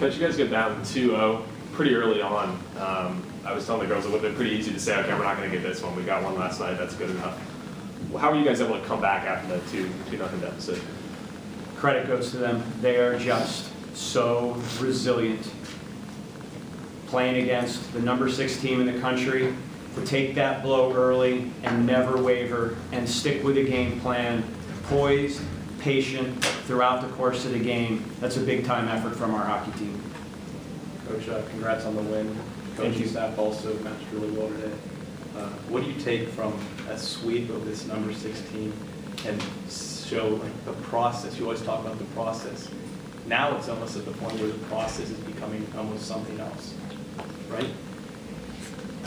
Coach, you guys get down 2-0 pretty early on. I was telling the girls it would have been pretty easy to say, okay, we're not going to get this one. We got one last night. That's good enough. How were you guys able to come back after that 2-0 deficit? Credit goes to them. They are just so resilient. Playing against the number 6 team in the country, to take that blow early and never waver and stick with a game plan, poised, patient throughout the course of the game. That's a big time effort from our hockey team. Coach, congrats on the win. Coaching staff also matched really well today. What do you take from a sweep of this number 6 team and show like the process? You always talk about the process. Now it's almost at the point where the process is becoming almost something else, right?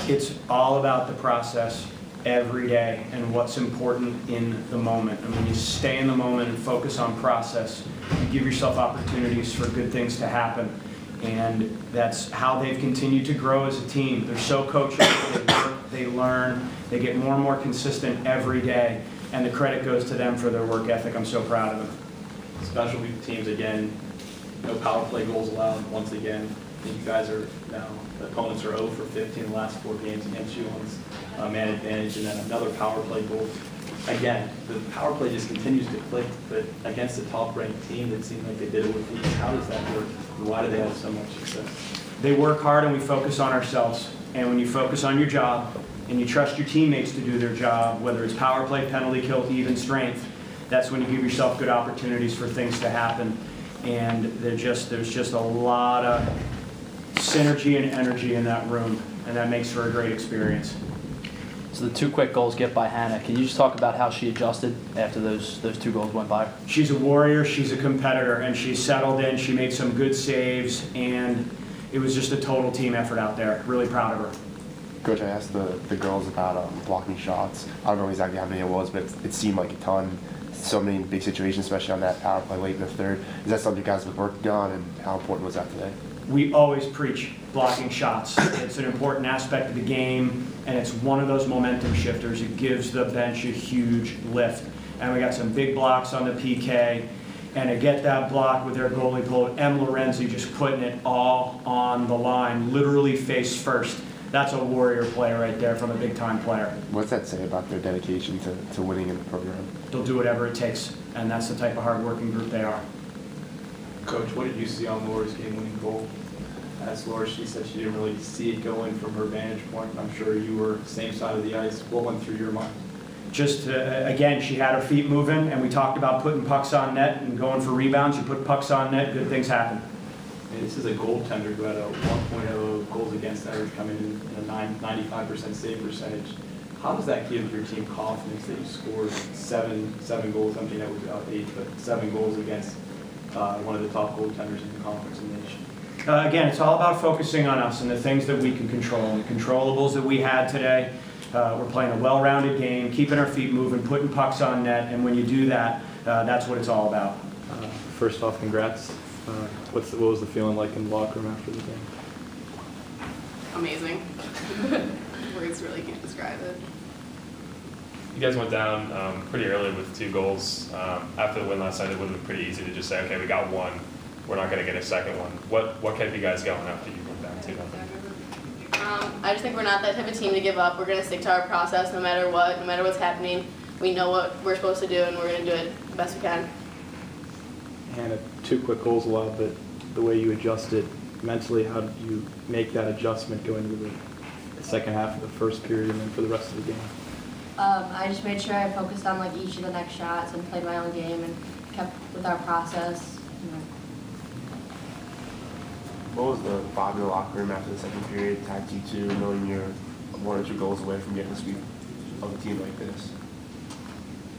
It's all about the process every day and what's important in the moment. And when you stay in the moment and focus on process, you give yourself opportunities for good things to happen. And that's how they've continued to grow as a team. They're so coachable, they work, they learn, they get more and more consistent every day. And the credit goes to them for their work ethic. I'm so proud of them. Special teams again, no power play goals allowed once again. You guys are now, the opponents are 0 for 15 in the last 4 games against you on man advantage, and then another power play goal. Again, the power play just continues to click, but against a top-ranked team that seemed like they did it with these, how does that work? And why do they have so much success? They work hard and we focus on ourselves. And when you focus on your job and you trust your teammates to do their job, whether it's power play, penalty kill, even strength, that's when you give yourself good opportunities for things to happen. And there's just a lot of synergy and energy in that room, and that makes for a great experience. So the 2 quick goals get by Hannah. Can you just talk about how she adjusted after those 2 goals went by? She's a warrior, she's a competitor, and she settled in. She made some good saves, and it was just a total team effort out there. Really proud of her. Coach, I asked the girls about blocking shots. I don't know exactly how many it was, but it seemed like a ton. So many big situations, especially on that power play late in the third. Is that something you guys have been working on, and how important was that today? We always preach blocking shots. It's an important aspect of the game, and it's one of those momentum shifters. It gives the bench a huge lift. And we got some big blocks on the PK, and to get that block with their goalie pull, M. Lorenzi just putting it all on the line, literally face first. That's a warrior play right there from a big-time player. What's that say about their dedication to winning in the program? They'll do whatever it takes, and that's the type of hard-working group they are. Coach, what did you see on Laura's game-winning goal? As Laura, she said she didn't really see it going from her vantage point. I'm sure you were same side of the ice. What went through your mind? Just, again, she had her feet moving, and we talked about putting pucks on net and going for rebounds. You put pucks on net, good things happen. And this is a goaltender who had a 1.0 goals against average coming in a 95% save percentage. How does that give your team confidence that you scored seven goals? I mean, that was about 8, but 7 goals against one of the top goaltenders in the conference and nation? Again, it's all about focusing on us and the things that we can control. And the controllables that we had today, we're playing a well-rounded game, keeping our feet moving, putting pucks on net, and when you do that, that's what it's all about. First off, congrats. What was the feeling like in the locker room after the game? Amazing. Words really can't describe it. You guys went down pretty early with 2 goals. After the win last night, it would have been pretty easy to just say, okay, we got 1. We're not going to get a second one. What kept you guys going after you went down 2-0? I just think we're not that type of team to give up. We're going to stick to our process no matter what, no matter what's happening. We know what we're supposed to do, and we're going to do it the best we can. Hannah, 2 quick goals allowed, but the way you adjusted mentally, how did you make that adjustment going into the second half of the first period and then for the rest of the game? I just made sure I focused on like each of the next shots and played my own game and kept with our process. What was the vibe in the locker room after the second period, tied 2-2, knowing you're 1 or 2 goals away from getting a sweep of a team like this?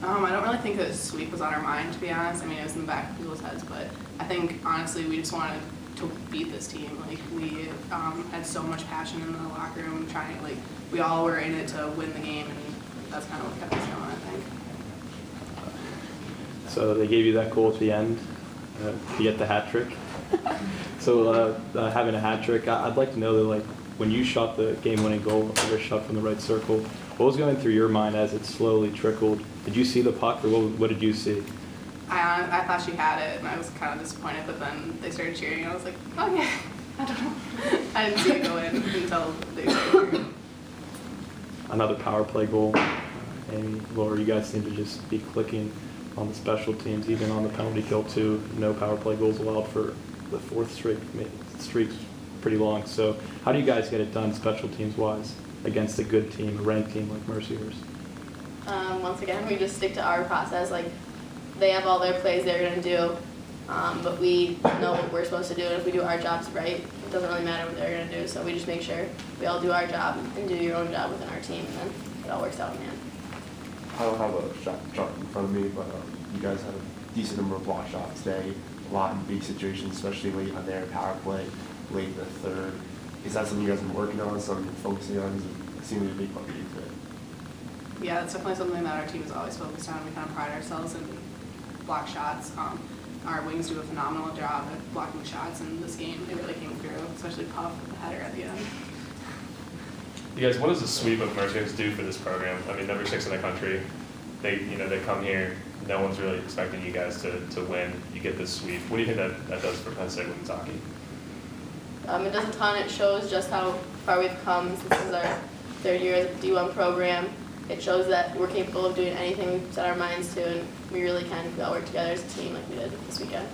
I don't really think that a sweep was on our mind, to be honest. I mean, it was in the back of people's heads, but I think, honestly, we just wanted to beat this team. Like, we had so much passion in the locker room, we all were in it to win the game, and that's kind of what kept us going, I think. So they gave you that goal at the end to get the hat trick. So having a hat trick, I'd like to know that, like, when you shot the game-winning goal, or shot from the right circle, what was going through your mind as it slowly trickled? Did you see the puck, or what did you see? I thought she had it, and I was kind of disappointed, but then they started cheering, and I was like, okay, I don't know. I didn't see it go in until they started cheering. Another power play goal. Amy, Laura, you guys seem to just be clicking on the special teams, even on the penalty kill too. No power play goals allowed for the fourth streak. Streak's pretty long. So how do you guys get it done special teams wise against a good team, a ranked team like Mercyhurst? Once again, we just stick to our process. Like, they have all their plays they're going to do, but we know what we're supposed to do, and if we do our jobs right, it doesn't really matter what they're going to do. So we just make sure we all do our job and do your own job within our team, and then it all works out in the end. I don't have a shot in front of me, but you guys had a decent number of block shots today, a lot in big situations, especially late on their power play, late in the third. Is that something you guys have been working on, something you're focusing on? It seems to be a big part of you today. Yeah, that's definitely something that our team is always focused on. We kind of pride ourselves in block shots. Our wings do a phenomenal job at blocking shots in this game. They really came through, especially Puff with the header at the end. You guys, what does the sweep of Mercyhurst do for this program? I mean, number 6 in the country. They come here. No one's really expecting you guys to win. You get this sweep. What do you think that does for Penn State women's hockey? It does a ton. It shows just how far we've come since this is our third year as a D1 program. It shows that we're capable of doing anything we set our minds to, and we really can. We all work together as a team like we did this weekend.